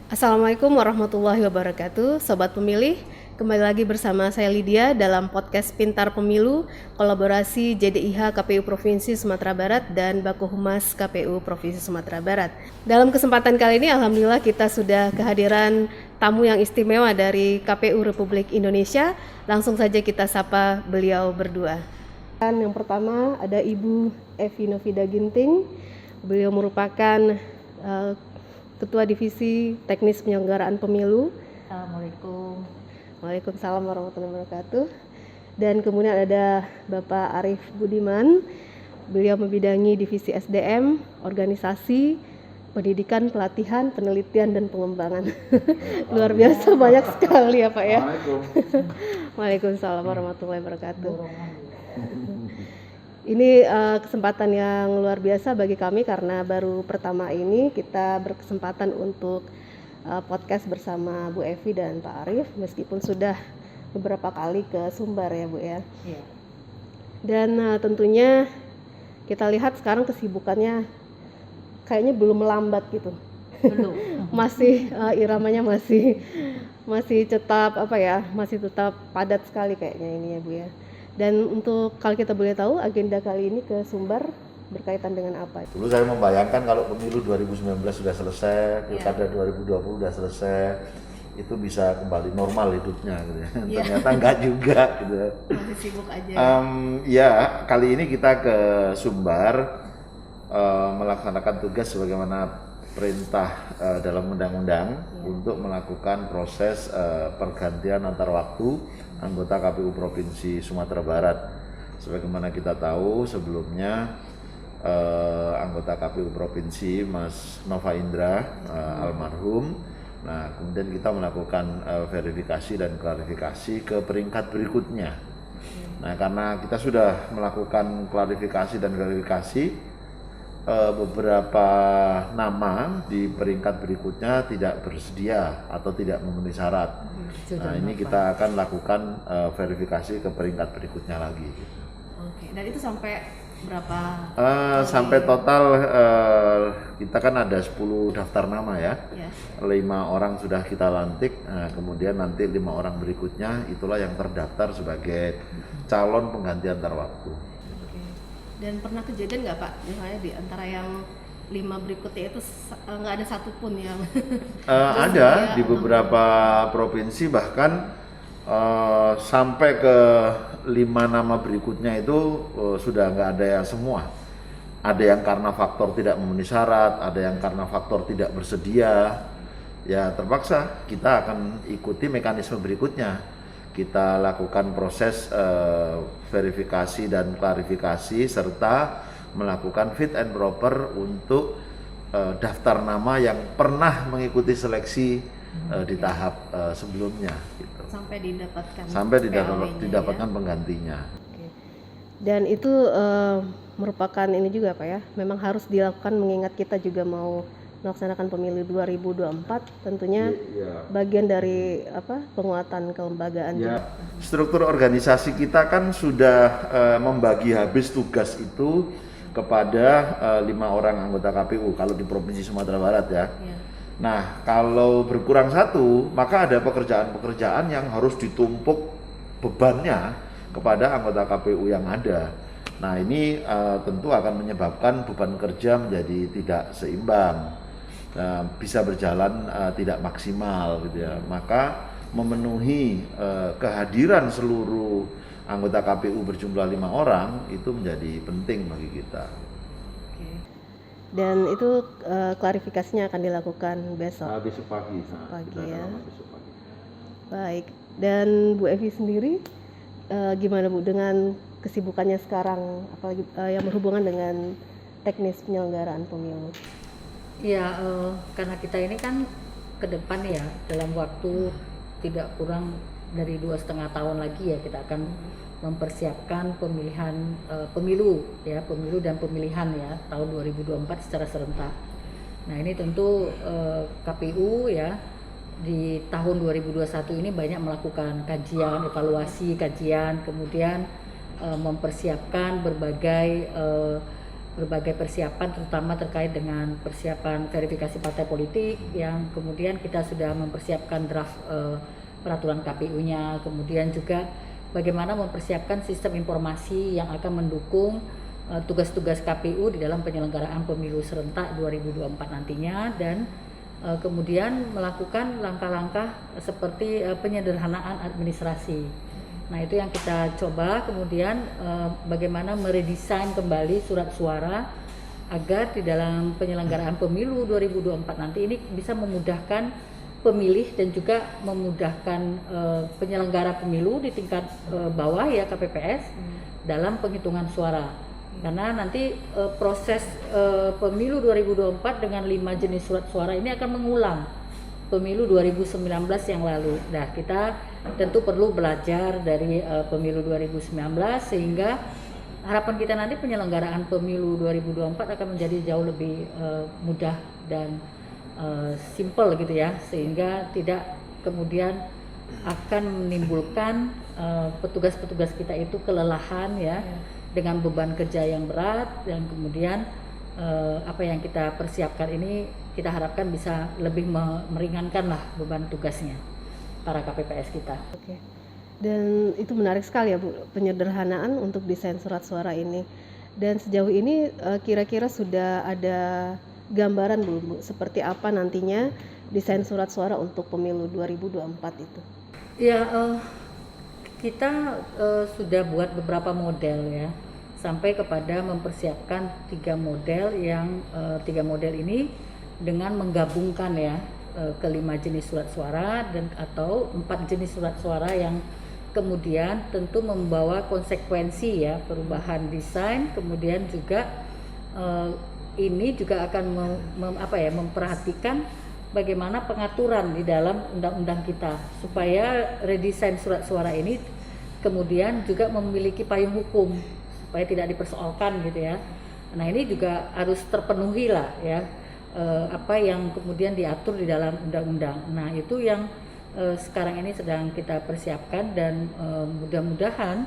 Assalamualaikum warahmatullahi wabarakatuh, Sobat Pemilih. Kembali lagi bersama saya Lydia dalam podcast Pintar Pemilu, kolaborasi JDIH KPU Provinsi Sumatera Barat dan Bako Humas KPU Provinsi Sumatera Barat. Dalam kesempatan kali ini, alhamdulillah kita sudah kehadiran tamu yang istimewa dari KPU Republik Indonesia. Langsung saja kita sapa beliau berdua. Yang pertama ada Ibu Evi Novida Ginting. Beliau merupakan Ketua Divisi Teknis Penyelenggaraan Pemilu. Assalamualaikum. Waalaikumsalam warahmatullahi wabarakatuh. Dan kemudian ada Bapak Arief Budiman. Beliau membidangi Divisi SDM, Organisasi, Pendidikan, Pelatihan, Penelitian, dan Pengembangan. Luar biasa banyak sekali ya Pak ya. Waalaikumsalam warahmatullahi wabarakatuh. Ini kesempatan yang luar biasa bagi kami karena baru pertama ini kita berkesempatan untuk podcast bersama Bu Evi dan Pak Arief, meskipun sudah beberapa kali ke Sumbar ya Bu ya. Iya. Dan tentunya kita lihat sekarang kesibukannya kayaknya belum melambat gitu. Belum. Masih iramanya masih tetap masih tetap padat sekali kayaknya ini ya Bu ya. Dan untuk kalau kita boleh tahu agenda kali ini ke Sumbar berkaitan dengan apa? Dulu saya membayangkan kalau pemilu 2019 sudah selesai, pilkada 2020 sudah selesai, itu bisa kembali normal hidupnya gitu ya. Ternyata enggak juga gitu. Masih sibuk aja. Ya, kali ini kita ke Sumbar melaksanakan tugas sebagaimana perintah dalam undang-undang untuk melakukan proses pergantian antar waktu anggota KPU Provinsi Sumatera Barat. Sebagaimana kita tahu sebelumnya anggota KPU Provinsi Mas Nova Indra almarhum. Nah, kemudian kita melakukan verifikasi dan klarifikasi ke peringkat berikutnya. Nah, karena kita sudah melakukan klarifikasi dan verifikasi, beberapa nama di peringkat berikutnya tidak bersedia atau tidak memenuhi syarat. Nah, ini kita akan lakukan verifikasi ke peringkat berikutnya lagi. Oke, dan itu sampai berapa? Sampai total kita kan ada 10 daftar nama ya. 5 orang sudah kita lantik, kemudian nanti 5 orang berikutnya itulah yang terdaftar sebagai calon pengganti antar waktu. Dan pernah kejadian nggak Pak, misalnya di antara yang 5 berikutnya itu nggak ada satupun yang ada di beberapa provinsi bahkan sampai ke 5 nama berikutnya itu sudah nggak ada yang semua. Ada yang karena faktor tidak memenuhi syarat, ada yang karena faktor tidak bersedia. Ya terpaksa kita akan ikuti mekanisme berikutnya. Kita lakukan proses verifikasi dan klarifikasi serta melakukan fit and proper untuk daftar nama yang pernah mengikuti seleksi di tahap sebelumnya gitu. Sampai didapatkan penggantinya. Dan itu merupakan ini juga Pak ya, memang harus dilakukan mengingat kita juga mau melaksanakan pemilu 2024, tentunya bagian dari penguatan kelembagaan. Ya, struktur organisasi kita kan sudah membagi habis tugas itu kepada 5 orang anggota KPU kalau di Provinsi Sumatera Barat ya. Nah, kalau berkurang 1, maka ada pekerjaan-pekerjaan yang harus ditumpuk bebannya kepada anggota KPU yang ada. Nah, ini tentu akan menyebabkan beban kerja menjadi tidak seimbang. Bisa berjalan tidak maksimal gitu ya. Maka memenuhi kehadiran seluruh anggota KPU berjumlah 5 orang itu menjadi penting bagi kita. Dan itu klarifikasinya akan dilakukan besok. Besok pagi. Ya. Baik. Dan Bu Evi sendiri gimana Bu dengan kesibukannya sekarang, apalagi yang berhubungan dengan teknis penyelenggaraan pemilu? Ya, karena kita ini kan ke depan ya, dalam waktu tidak kurang dari 2,5 tahun lagi ya kita akan mempersiapkan pemilihan pemilu dan pemilihan ya tahun 2024 secara serentak. Nah, ini tentu KPU ya di tahun 2021 ini banyak melakukan kajian, evaluasi kajian, kemudian mempersiapkan berbagai berbagai persiapan, terutama terkait dengan persiapan verifikasi partai politik, yang kemudian kita sudah mempersiapkan draft peraturan KPU-nya, kemudian juga bagaimana mempersiapkan sistem informasi yang akan mendukung tugas-tugas KPU di dalam penyelenggaraan pemilu serentak 2024 nantinya, dan kemudian melakukan langkah-langkah seperti penyederhanaan administrasi. Nah, itu yang kita coba. Kemudian bagaimana meredesain kembali surat suara agar di dalam penyelenggaraan pemilu 2024 nanti ini bisa memudahkan pemilih dan juga memudahkan penyelenggara pemilu di tingkat bawah ya, KPPS, dalam penghitungan suara. Karena nanti proses pemilu 2024 dengan 5 jenis surat suara ini akan mengulang pemilu 2019 yang lalu. Nah, kita tentu perlu belajar dari pemilu 2019, sehingga harapan kita nanti penyelenggaraan pemilu 2024 akan menjadi jauh lebih mudah dan simple gitu ya, sehingga tidak kemudian akan menimbulkan petugas-petugas kita itu kelelahan ya, dengan beban kerja yang berat, dan kemudian apa yang kita persiapkan ini kita harapkan bisa lebih meringankan lah beban tugasnya para KPPS kita. Oke. Dan itu menarik sekali ya Bu, penyederhanaan untuk desain surat suara ini. Dan sejauh ini kira-kira sudah ada gambaran belum Bu, seperti apa nantinya desain surat suara untuk pemilu 2024 itu? Ya, kita sudah buat beberapa model ya, sampai kepada mempersiapkan 3 model yang 3 model ini dengan menggabungkan ya ke-5 jenis surat suara dan atau 4 jenis surat suara yang kemudian tentu membawa konsekuensi ya, perubahan desain, kemudian juga ini juga akan memperhatikan bagaimana pengaturan di dalam undang-undang kita supaya redesain surat suara ini kemudian juga memiliki payung hukum supaya tidak dipersoalkan gitu ya. Nah, ini juga harus terpenuhi lah ya, apa yang kemudian diatur di dalam undang-undang. Nah, itu yang sekarang ini sedang kita persiapkan, dan mudah-mudahan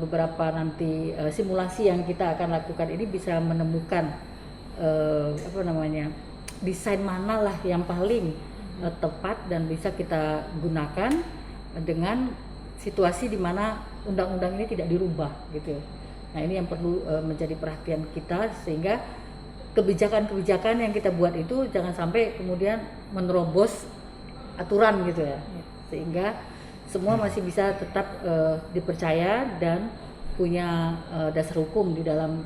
beberapa nanti simulasi yang kita akan lakukan ini bisa menemukan desain mana lah yang paling tepat dan bisa kita gunakan dengan situasi di mana undang-undang ini tidak dirubah gitu. Nah, ini yang perlu menjadi perhatian kita, sehingga kebijakan-kebijakan yang kita buat itu jangan sampai kemudian menerobos aturan gitu ya, sehingga semua masih bisa tetap dipercaya dan punya dasar hukum di dalam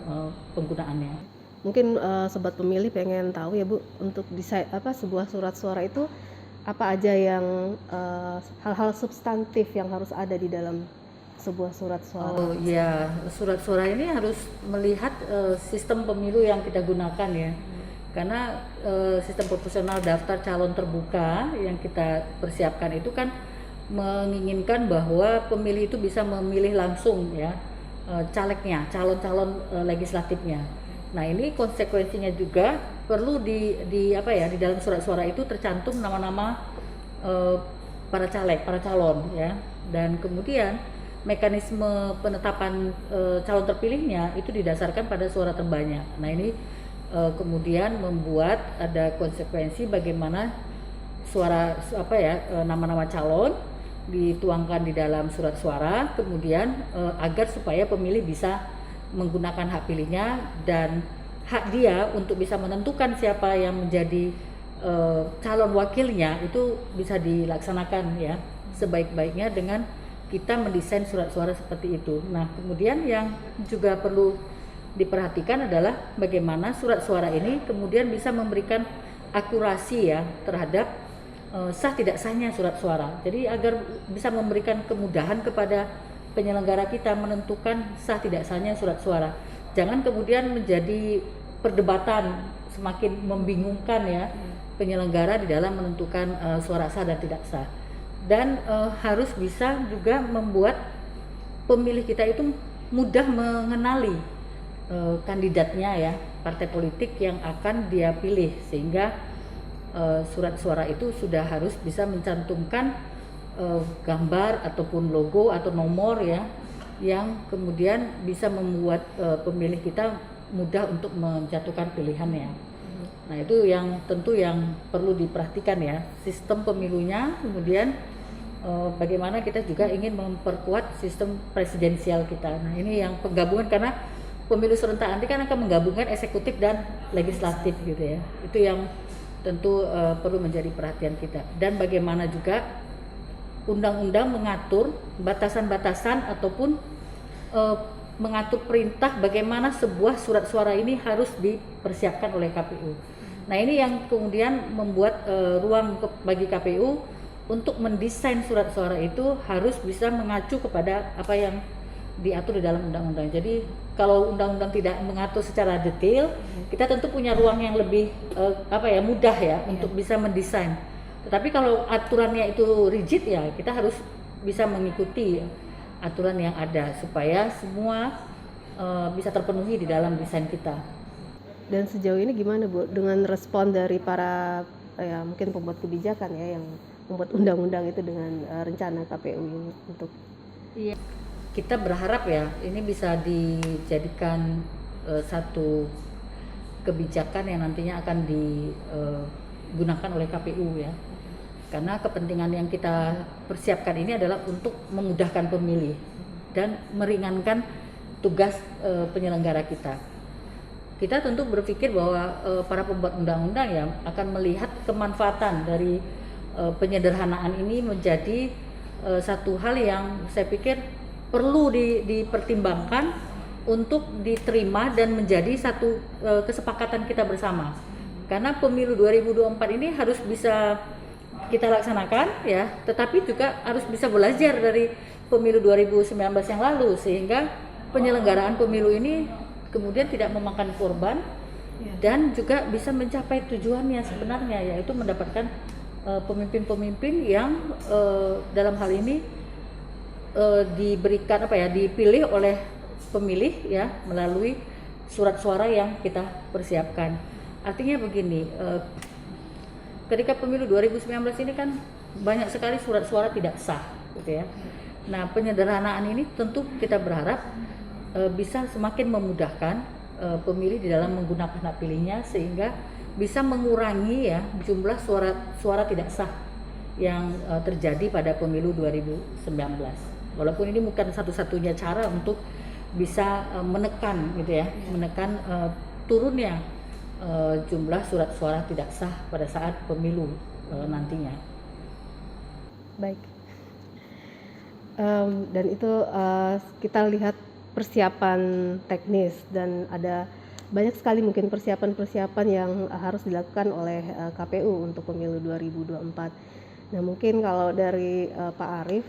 penggunaannya. Mungkin sobat pemilih pengen tahu ya Bu, untuk desain sebuah surat suara itu apa aja yang hal-hal substantif yang harus ada di dalam sebuah surat suara? Oh iya, surat suara ini harus melihat sistem pemilu yang kita gunakan ya. Karena sistem proporsional daftar calon terbuka yang kita persiapkan itu kan menginginkan bahwa pemilih itu bisa memilih langsung ya calegnya, calon-calon legislatifnya. Nah, ini konsekuensinya juga perlu di dalam surat suara itu tercantum nama-nama para caleg, para calon ya. Dan kemudian mekanisme penetapan calon terpilihnya itu didasarkan pada suara terbanyak. Nah, ini kemudian membuat ada konsekuensi bagaimana suara nama-nama calon dituangkan di dalam surat suara, kemudian agar supaya pemilih bisa menggunakan hak pilihnya dan hak dia untuk bisa menentukan siapa yang menjadi calon wakilnya itu bisa dilaksanakan ya sebaik-baiknya dengan kita mendesain surat suara seperti itu. Nah, kemudian yang juga perlu diperhatikan adalah bagaimana surat suara ini kemudian bisa memberikan akurasi ya terhadap sah tidak sahnya surat suara. Jadi agar bisa memberikan kemudahan kepada penyelenggara kita menentukan sah tidak sahnya surat suara. Jangan kemudian menjadi perdebatan semakin membingungkan ya penyelenggara di dalam menentukan suara sah dan tidak sah. Dan harus bisa juga membuat pemilih kita itu mudah mengenali kandidatnya ya, partai politik yang akan dia pilih, sehingga surat suara itu sudah harus bisa mencantumkan gambar ataupun logo atau nomor ya, yang kemudian bisa membuat pemilih kita mudah untuk menjatuhkan pilihannya. Nah itu yang tentu yang perlu diperhatikan ya, sistem pemilunya, kemudian bagaimana kita juga ingin memperkuat sistem presidensial kita. Nah ini yang penggabungan, karena pemilu serentak nanti kan akan menggabungkan eksekutif dan legislatif gitu ya. Itu yang tentu perlu menjadi perhatian kita. Dan bagaimana juga undang-undang mengatur batasan-batasan ataupun mengatur perintah bagaimana sebuah surat suara ini harus dipersiapkan oleh KPU. Nah ini yang kemudian membuat ruang bagi KPU untuk mendesain surat suara itu harus bisa mengacu kepada apa yang diatur di dalam undang-undang. Jadi kalau undang-undang tidak mengatur secara detail, kita tentu punya ruang yang lebih mudah ya untuk bisa mendesain. Tetapi kalau aturannya itu rigid ya kita harus bisa mengikuti aturan yang ada supaya semua bisa terpenuhi di dalam desain kita. Dan sejauh ini gimana Bu dengan respon dari para mungkin pembuat kebijakan ya yang membuat undang-undang itu dengan rencana KPU ini untuk? Iya, kita berharap ya ini bisa dijadikan satu kebijakan yang nantinya akan digunakan oleh KPU ya. Karena kepentingan yang kita persiapkan ini adalah untuk memudahkan pemilih dan meringankan tugas penyelenggara kita. Kita tentu berpikir bahwa para pembuat undang-undang ya akan melihat kemanfaatan dari penyederhanaan ini menjadi satu hal yang saya pikir perlu dipertimbangkan untuk diterima dan menjadi satu kesepakatan kita bersama. Karena pemilu 2024 ini harus bisa kita laksanakan ya, tetapi juga harus bisa belajar dari pemilu 2019 yang lalu sehingga penyelenggaraan pemilu ini kemudian tidak memakan korban dan juga bisa mencapai tujuannya sebenarnya, yaitu mendapatkan pemimpin-pemimpin yang dalam hal ini dipilih oleh pemilih ya melalui surat suara yang kita persiapkan. Artinya begini, ketika pemilu 2019 ini kan banyak sekali surat suara tidak sah gitu ya. Nah penyederhanaan ini tentu kita berharap bisa semakin memudahkan pemilih di dalam menggunakan hak pilihnya sehingga bisa mengurangi ya jumlah suara tidak sah yang terjadi pada pemilu 2019. Walaupun ini bukan satu-satunya cara untuk bisa menekan gitu ya, menekan turunnya jumlah surat suara tidak sah pada saat pemilu nantinya. Baik. Dan itu kita lihat persiapan teknis dan ada banyak sekali mungkin persiapan-persiapan yang harus dilakukan oleh KPU untuk pemilu 2024. Nah mungkin kalau dari Pak Arief,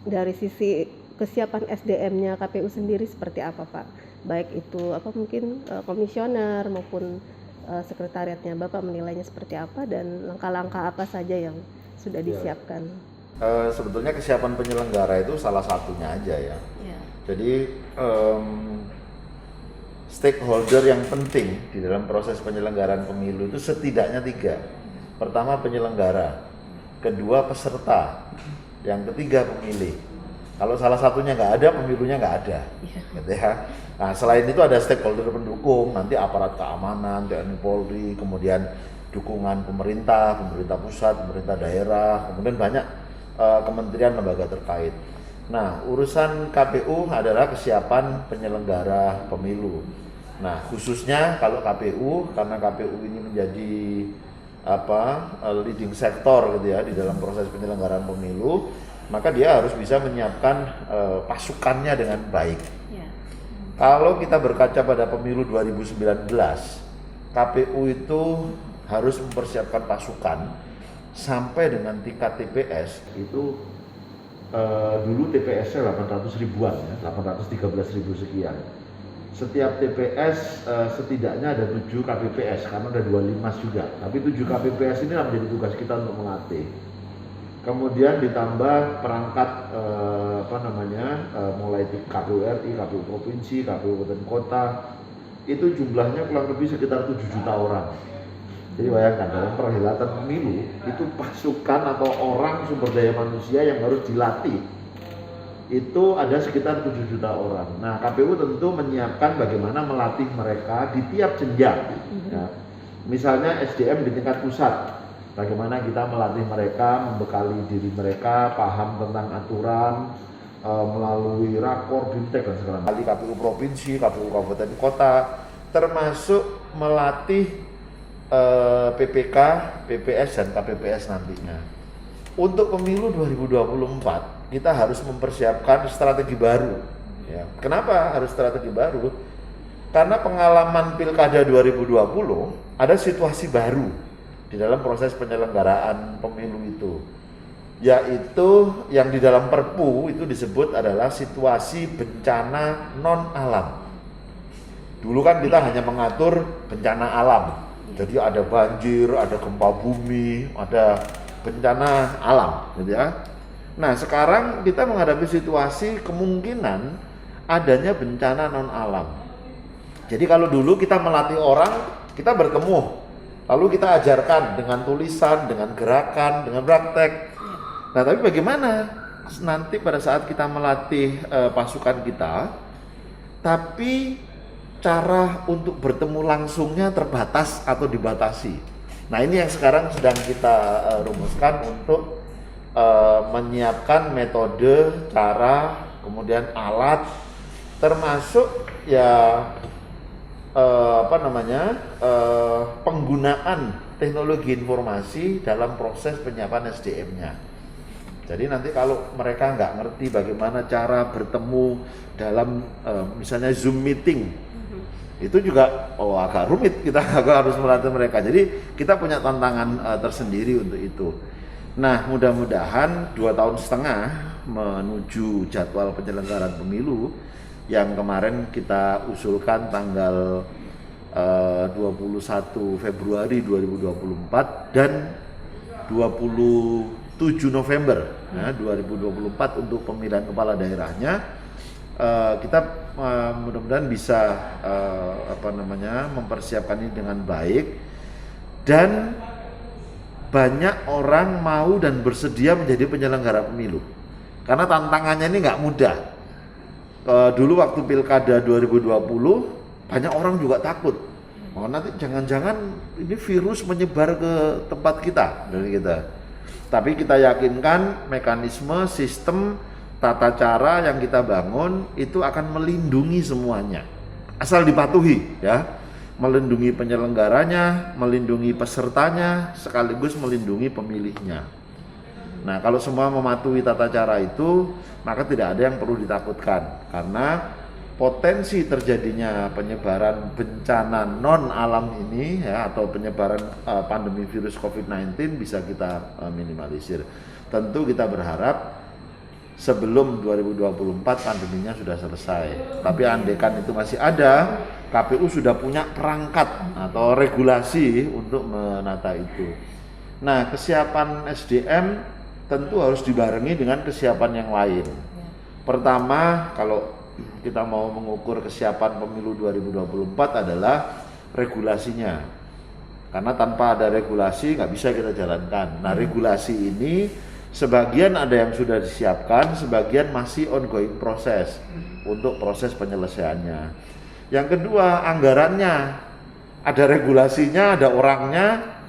dari sisi kesiapan SDM-nya KPU sendiri seperti apa Pak? Baik itu mungkin komisioner maupun sekretariatnya, Bapak menilainya seperti apa dan langkah-langkah apa saja yang sudah disiapkan? Sebetulnya kesiapan penyelenggara itu salah satunya aja ya. Jadi stakeholder yang penting di dalam proses penyelenggaraan pemilu itu setidaknya 3. Pertama penyelenggara, kedua peserta, yang ketiga pemilih. Kalau salah satunya nggak ada, pemilunya nggak ada, gitu ya. Nah selain itu ada stakeholder pendukung, nanti aparat keamanan, TNI Polri, kemudian dukungan pemerintah pusat, pemerintah daerah, kemudian banyak kementerian lembaga terkait. Nah urusan KPU adalah kesiapan penyelenggara pemilu. Nah khususnya kalau KPU, karena KPU ini menjadi leading sektor gitu ya di dalam proses penyelenggaraan pemilu, maka dia harus bisa menyiapkan pasukannya dengan baik. Kalau kita berkaca pada pemilu 2019, KPU itu harus mempersiapkan pasukan sampai dengan tingkat TPS itu dulu TPS-nya 800 ribuan ya, 813.000 sekian. Setiap TPS setidaknya ada 7 KPPS karena ada 25 juga. Tapi 7 KPPS ini menjadi tugas kita untuk melatih. Kemudian ditambah perangkat mulai KPU RI, KPU provinsi, KPU kabupaten kota, itu jumlahnya kurang lebih sekitar 7 juta orang. Jadi bayangkan dalam perhelatan pemilu itu pasukan atau orang sumber daya manusia yang harus dilatih itu ada sekitar 7 juta orang. Nah, KPU tentu menyiapkan bagaimana melatih mereka di tiap jenjang. Ya. Misalnya SDM di tingkat pusat, bagaimana kita melatih mereka, membekali diri mereka, paham tentang aturan, melalui rakor, bintek, dan segala macam. KPU provinsi, KPU kabupaten kota, termasuk melatih PPK, PPS, dan KPPS nantinya. Untuk pemilu 2024, kita harus mempersiapkan strategi baru. Ya. Kenapa harus strategi baru? Karena pengalaman Pilkada 2020 ada situasi baru di dalam proses penyelenggaraan pemilu itu, yaitu yang di dalam Perpu itu disebut adalah situasi bencana non alam. Dulu kan kita hanya mengatur bencana alam, jadi ada banjir, ada gempa bumi, ada bencana alam, gitu ya. Nah, sekarang kita menghadapi situasi kemungkinan adanya bencana non alam. Jadi kalau dulu kita melatih orang, kita bertemu, lalu kita ajarkan dengan tulisan, dengan gerakan, dengan praktek. Nah, tapi bagaimana nanti pada saat kita melatih pasukan kita, tapi cara untuk bertemu langsungnya terbatas atau dibatasi. Nah, ini yang sekarang sedang kita rumuskan untuk menyiapkan metode, cara, kemudian alat, termasuk ya penggunaan teknologi informasi dalam proses penyiapan SDM-nya. Jadi nanti kalau mereka nggak ngerti bagaimana cara bertemu dalam misalnya Zoom meeting, itu juga agak rumit, kita harus melatih mereka. Jadi kita punya tantangan tersendiri untuk itu. Nah, mudah-mudahan 2,5 tahun menuju jadwal penyelenggaraan pemilu yang kemarin kita usulkan tanggal 21 Februari 2024 dan 27 November 2024 untuk pemilihan kepala daerahnya. Kita mudah-mudahan bisa mempersiapkan ini dengan baik, dan banyak orang mau dan bersedia menjadi penyelenggara pemilu karena tantangannya ini nggak mudah. Dulu waktu Pilkada 2020 banyak orang juga takut, nanti jangan-jangan ini virus menyebar ke tempat kita dari kita. Tapi kita yakinkan mekanisme, sistem, tata cara yang kita bangun itu akan melindungi semuanya, asal dipatuhi ya, melindungi penyelenggaranya, melindungi pesertanya, sekaligus melindungi pemilihnya. Nah, kalau semua mematuhi tata cara itu, maka tidak ada yang perlu ditakutkan, karena potensi terjadinya penyebaran bencana non alam ini ya, atau penyebaran pandemi virus COVID-19 bisa kita minimalisir. Tentu kita berharap sebelum 2024 pandeminya sudah selesai. Tapi andaikan itu masih ada, KPU sudah punya perangkat atau regulasi untuk menata itu. Nah, kesiapan SDM tentu harus dibarengi dengan kesiapan yang lain. Pertama, kalau kita mau mengukur kesiapan pemilu 2024 adalah regulasinya. Karena tanpa ada regulasi nggak bisa kita jalankan. Nah, regulasi ini sebagian ada yang sudah disiapkan, sebagian masih ongoing proses untuk proses penyelesaiannya. Yang kedua, anggarannya. Ada regulasinya, ada orangnya,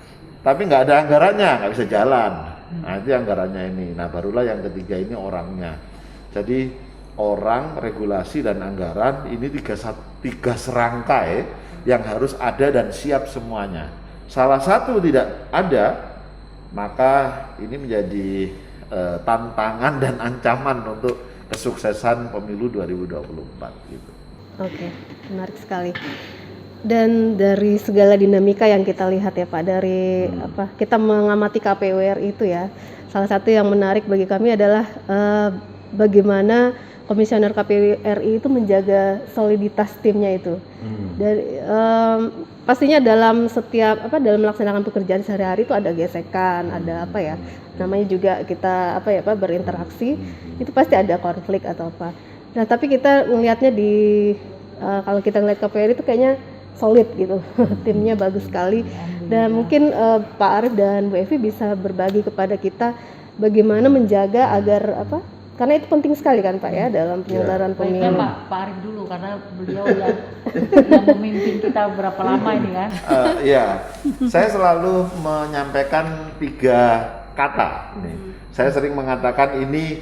tapi nggak ada anggarannya, nggak bisa jalan. Nah, itu anggarannya ini. Nah, barulah yang ketiga ini orangnya. Jadi orang, regulasi, dan anggaran ini tiga serangkai yang harus ada dan siap semuanya. Salah satu tidak ada, maka ini menjadi tantangan dan ancaman untuk kesuksesan pemilu 2024 gitu. Oke, menarik sekali. Dan dari segala dinamika yang kita lihat ya Pak, dari kita mengamati KPU RI itu ya, salah satu yang menarik bagi kami adalah bagaimana komisioner KPU RI itu menjaga soliditas timnya itu. Dari pastinya dalam setiap dalam melaksanakan pekerjaan sehari-hari itu ada gesekan, ada namanya juga kita berinteraksi, itu pasti ada konflik atau apa. Nah, tapi kita melihatnya kalau kita ngeliat KPU RI itu kayaknya solid gitu. Timnya bagus sekali. Dan mungkin Pak Arief dan Bu Evi bisa berbagi kepada kita bagaimana menjaga agar Karena itu penting sekali kan Pak ya dalam penyelenggaraan Baiknya pemilu. Pak Arief dulu karena beliau yang memimpin kita berapa lama ini kan. Ya, saya selalu menyampaikan 3 kata. Saya sering mengatakan ini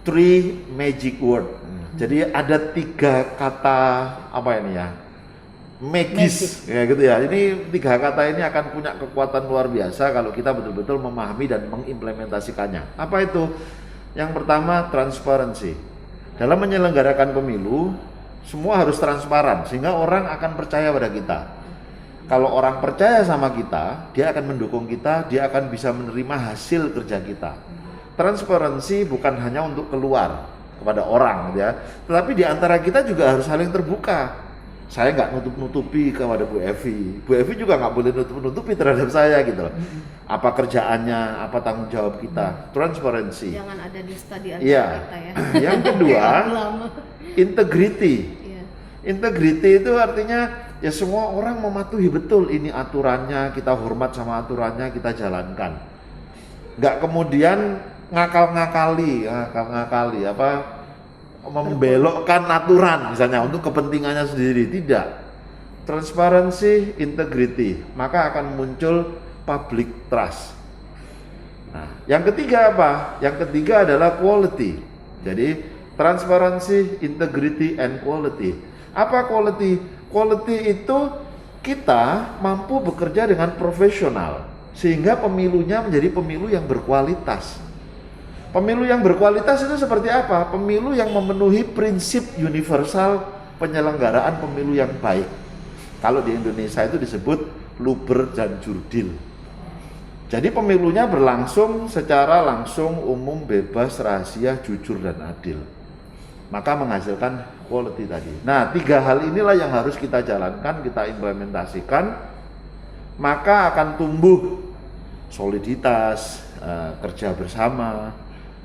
3 magic word. Jadi ada 3 kata apa ini ya? Magis, ya gitu ya. Ini 3 kata ini akan punya kekuatan luar biasa kalau kita betul-betul memahami dan mengimplementasikannya. Apa itu? Yang pertama, transparansi. Dalam menyelenggarakan pemilu, semua harus transparan sehingga orang akan percaya pada kita. Kalau orang percaya sama kita, dia akan mendukung kita, dia akan bisa menerima hasil kerja kita. Transparansi bukan hanya untuk keluar kepada orang ya, tetapi di antara kita juga harus saling terbuka. Saya nggak nutup-nutupi kepada Bu Evi. Bu Evi juga nggak boleh nutup-nutupi terhadap saya gitu loh. Apa kerjaannya, apa tanggung jawab kita, transparansi. Jangan ada dusta di Iya. antara kita ya. Yang kedua, Lama. integrity. Iya. Integrity itu artinya ya semua orang mematuhi betul ini aturannya, kita hormat sama aturannya, kita jalankan. Nggak kemudian ngakal-ngakali apa membelokkan aturan misalnya untuk kepentingannya sendiri, tidak. Transparansi, integrity, maka akan muncul public trust. Nah, yang ketiga apa? Yang ketiga adalah quality. Jadi transparansi, integrity, and quality. Apa quality? Quality itu kita mampu bekerja dengan profesional sehingga pemilunya menjadi pemilu yang berkualitas. Pemilu yang berkualitas itu seperti apa? Pemilu yang memenuhi prinsip universal penyelenggaraan pemilu yang baik. Kalau di Indonesia itu disebut luber dan jurdil. Jadi pemilunya berlangsung secara langsung, umum, bebas, rahasia, jujur, dan adil. Maka menghasilkan quality tadi. Nah, 3 hal inilah yang harus kita jalankan, kita implementasikan. Maka akan tumbuh soliditas, kerja bersama,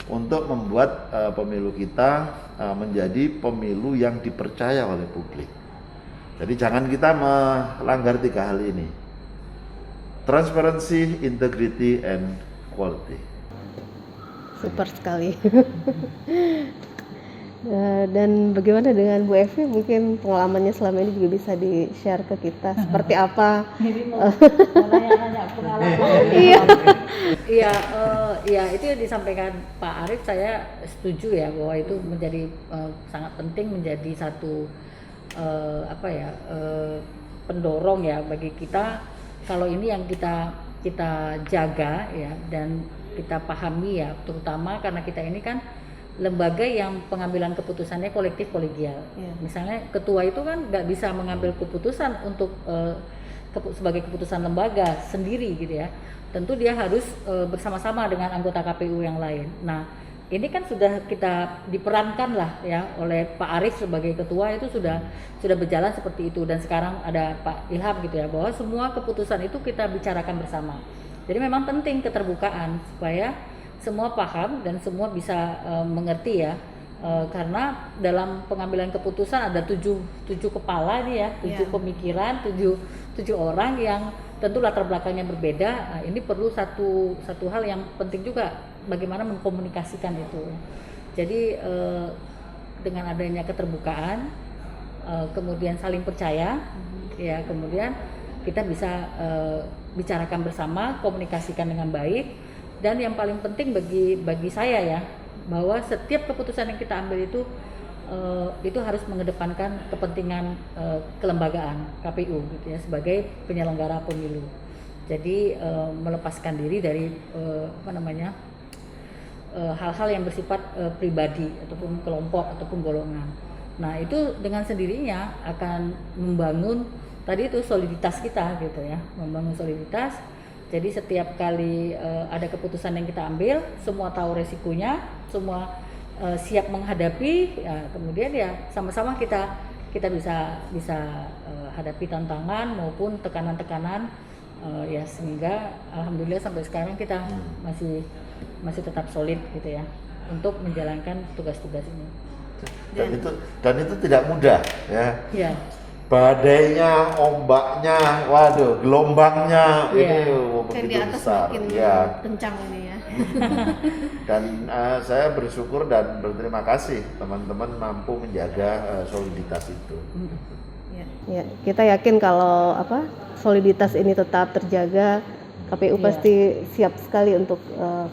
untuk membuat pemilu kita menjadi pemilu yang dipercaya oleh publik. Jadi jangan kita melanggar 3 hal ini. Transparency, integrity, and quality. Super sekali. Dan bagaimana dengan Bu Evi? Mungkin pengalamannya selama ini juga bisa di-share ke kita. Seperti apa? Jadi mau nanya-nanya pengalaman. Iya, iya itu yang disampaikan Pak Arief, saya setuju ya bahwa itu menjadi sangat penting, menjadi satu pendorong ya bagi kita. Kalau ini yang kita jaga ya dan kita pahami ya, terutama karena kita ini kan lembaga yang pengambilan keputusannya kolektif kolegial. Misalnya ketua itu kan nggak bisa mengambil keputusan untuk sebagai keputusan lembaga sendiri gitu ya. Tentu dia harus bersama-sama dengan anggota KPU yang lain. Nah, ini kan sudah kita diperankan lah ya oleh Pak Arief sebagai ketua, itu sudah berjalan seperti itu, dan sekarang ada Pak Ilham gitu ya, bahwa semua keputusan itu kita bicarakan bersama. Jadi memang penting keterbukaan supaya semua paham dan semua bisa mengerti ya, karena dalam pengambilan keputusan ada 7 kepala nih ya, 7 pemikiran, 7 orang yang tentu latar belakangnya berbeda. Nah, ini perlu satu hal yang penting juga, bagaimana mengkomunikasikan itu. Jadi dengan adanya keterbukaan, kemudian saling percaya, ya kemudian kita bisa bicarakan bersama, komunikasikan dengan baik. Dan yang paling penting bagi saya ya, bahwa setiap keputusan yang kita ambil itu harus mengedepankan kepentingan kelembagaan KPU gitu ya, sebagai penyelenggara pemilu. Jadi melepaskan diri dari hal-hal yang bersifat pribadi ataupun kelompok ataupun golongan. Nah, itu dengan sendirinya akan membangun tadi itu soliditas kita gitu ya, membangun soliditas. Jadi setiap kali ada keputusan yang kita ambil, semua tahu resikonya, semua siap menghadapi, ya, kemudian ya sama-sama kita bisa hadapi tantangan maupun tekanan-tekanan, ya sehingga alhamdulillah sampai sekarang kita masih tetap solid gitu ya untuk menjalankan tugas-tugas ini. Dan itu tidak mudah ya. Ya. badainya, ombaknya, waduh, gelombangnya ini Kan di begitu atas besar. makin Ya. kencang ini ya. Dan saya bersyukur dan berterima kasih teman-teman mampu menjaga soliditas itu. Ya, kita yakin kalau soliditas ini tetap terjaga, KPU Iya. pasti siap sekali untuk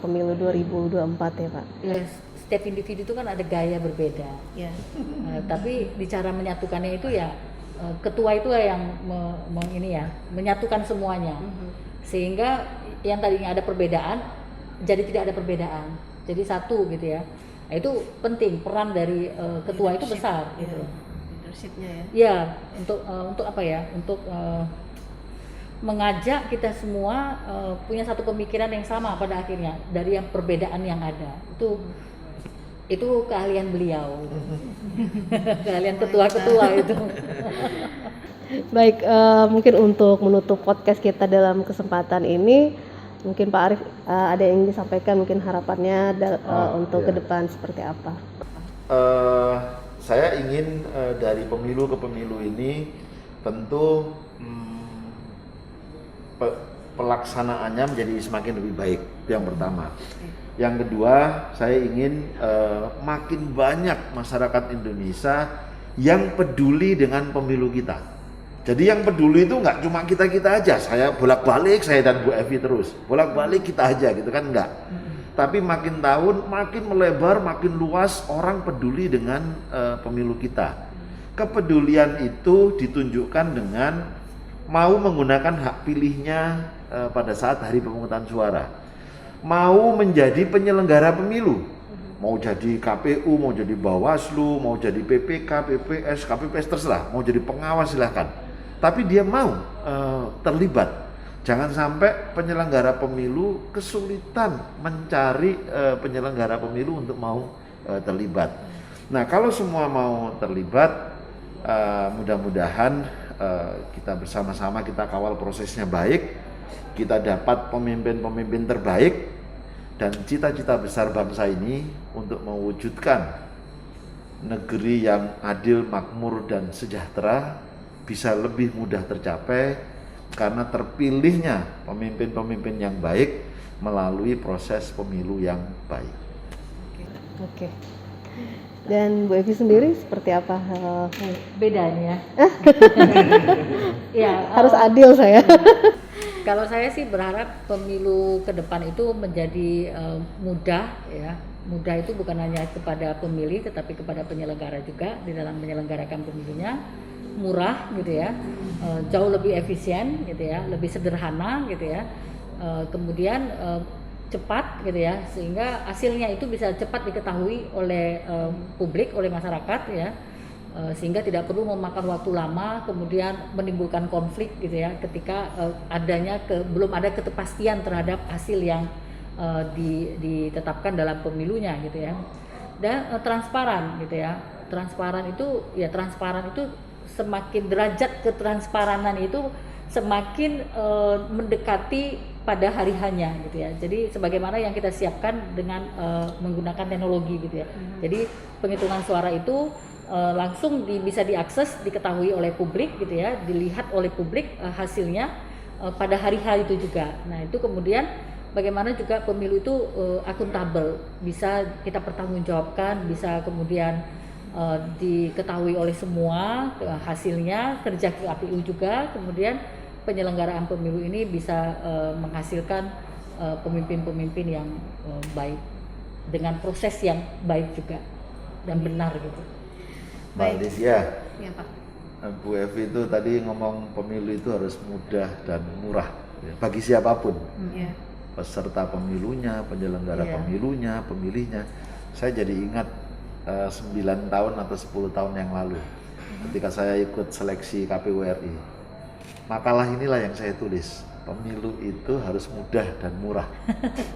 pemilu 2024 ya Pak. Ya, setiap individu itu kan ada gaya berbeda. Ya. Tapi di cara menyatukannya itu ya ketua itu yang menyatukan semuanya. Sehingga yang tadinya ada perbedaan jadi tidak ada perbedaan. Jadi satu gitu ya. Nah, itu penting, peran dari ketua itu besar gitu. Leadershipnya ya. Ya, untuk apa ya? Untuk mengajak kita semua punya satu pemikiran yang sama pada akhirnya dari yang perbedaan yang ada. Itu keahlian beliau. Keahlian ketua-ketua itu. Baik, mungkin untuk menutup podcast kita dalam kesempatan ini, mungkin Pak Arief ada yang ingin disampaikan, mungkin harapannya untuk iya. ke depan seperti apa? Saya ingin dari pemilu ke pemilu ini tentu pelaksanaannya menjadi semakin lebih baik. Itu yang pertama. Yang kedua, saya ingin makin banyak masyarakat Indonesia yang peduli dengan pemilu kita. Jadi yang peduli itu nggak cuma kita-kita aja, saya bolak-balik, saya dan Bu Evi terus, bolak-balik kita aja gitu kan, enggak. Tapi makin tahun, makin melebar, makin luas orang peduli dengan pemilu kita. Kepedulian itu ditunjukkan dengan mau menggunakan hak pilihnya pada saat hari pemungutan suara. Mau menjadi penyelenggara pemilu, mau jadi KPU, mau jadi Bawaslu, mau jadi PPK, PPS, KPPS terserah, mau jadi pengawas silahkan. Tapi dia mau terlibat. Jangan sampai penyelenggara pemilu kesulitan mencari penyelenggara pemilu untuk mau terlibat. Nah, kalau semua mau terlibat, mudah-mudahan kita bersama-sama kita kawal prosesnya baik, kita dapat pemimpin-pemimpin terbaik, dan cita-cita besar bangsa ini untuk mewujudkan negeri yang adil, makmur, dan sejahtera bisa lebih mudah tercapai karena terpilihnya pemimpin-pemimpin yang baik melalui proses pemilu yang baik. Oke. Dan Bu Evi sendiri seperti apa? Bedanya. Ya, Harus adil saya. kalau saya sih berharap pemilu ke depan itu menjadi mudah ya. Mudah itu bukan hanya kepada pemilih tetapi kepada penyelenggara juga di dalam menyelenggarakan pemilunya. Murah gitu ya, jauh lebih efisien gitu ya, lebih sederhana gitu ya, kemudian cepat gitu ya, sehingga hasilnya itu bisa cepat diketahui oleh publik, oleh masyarakat ya, sehingga tidak perlu memakan waktu lama, kemudian menimbulkan konflik gitu ya, ketika belum ada kepastian terhadap hasil yang ditetapkan dalam pemilunya gitu ya, dan transparan gitu ya. Transparan itu semakin derajat ketransparanan itu semakin mendekati pada hari hanya gitu ya. Jadi sebagaimana yang kita siapkan dengan menggunakan teknologi gitu ya. Jadi penghitungan suara itu langsung bisa diakses, diketahui oleh publik gitu ya, dilihat oleh publik hasilnya pada hari H itu juga. Nah, itu kemudian bagaimana juga pemilu itu akuntabel, bisa kita pertanggungjawabkan, bisa kemudian diketahui oleh semua hasilnya, kerja KPU juga, kemudian penyelenggaraan pemilu ini bisa menghasilkan pemimpin-pemimpin yang baik dengan proses yang baik juga dan benar gitu. Mbak Lydia, Ya Pak. Bu Evi itu tadi ngomong pemilu itu harus mudah dan murah ya, bagi siapapun, Ya. peserta pemilunya, penyelenggara Iya. pemilunya, pemilihnya. Saya jadi ingat 9 tahun atau 10 tahun yang lalu ketika saya ikut seleksi KPU RI, makalah inilah yang saya tulis, pemilu itu harus mudah dan murah.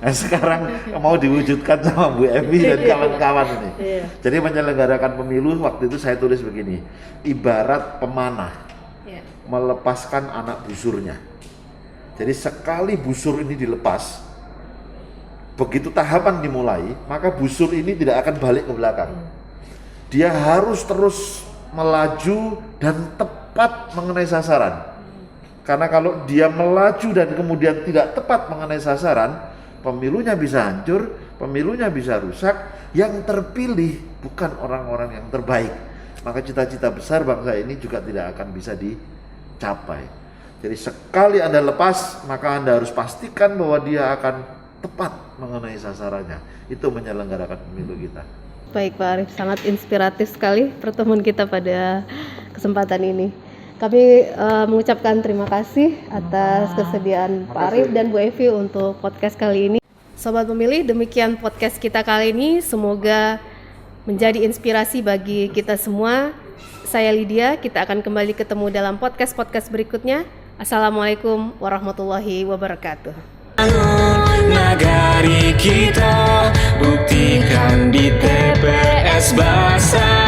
Nah, sekarang mau diwujudkan sama Bu Evi dan kawan-kawan ini. Jadi menyelenggarakan pemilu waktu itu saya tulis begini, ibarat pemanah Ya. melepaskan anak busurnya. Jadi sekali busur ini dilepas, begitu tahapan dimulai, maka busur ini tidak akan balik ke belakang. Dia harus terus melaju dan tepat tepat mengenai sasaran. Karena kalau dia melaju dan kemudian tidak tepat mengenai sasaran, pemilunya bisa hancur, pemilunya bisa rusak, yang terpilih bukan orang-orang yang terbaik. Maka cita-cita besar bangsa ini juga tidak akan bisa dicapai. Jadi sekali Anda lepas, maka Anda harus pastikan bahwa dia akan tepat mengenai sasarannya. Itu menyelenggarakan pemilu kita. Baik Pak Arief, sangat inspiratif sekali pertemuan kita pada kesempatan ini. Kami mengucapkan terima kasih atas kesediaan Pak Arief dan Bu Evi untuk podcast kali ini. Sobat Pemilih, demikian podcast kita kali ini. Semoga menjadi inspirasi bagi kita semua. Saya Lydia, kita akan kembali ketemu dalam podcast-podcast berikutnya. Assalamualaikum warahmatullahi wabarakatuh. Nagari kita buktikan di TPS Basah.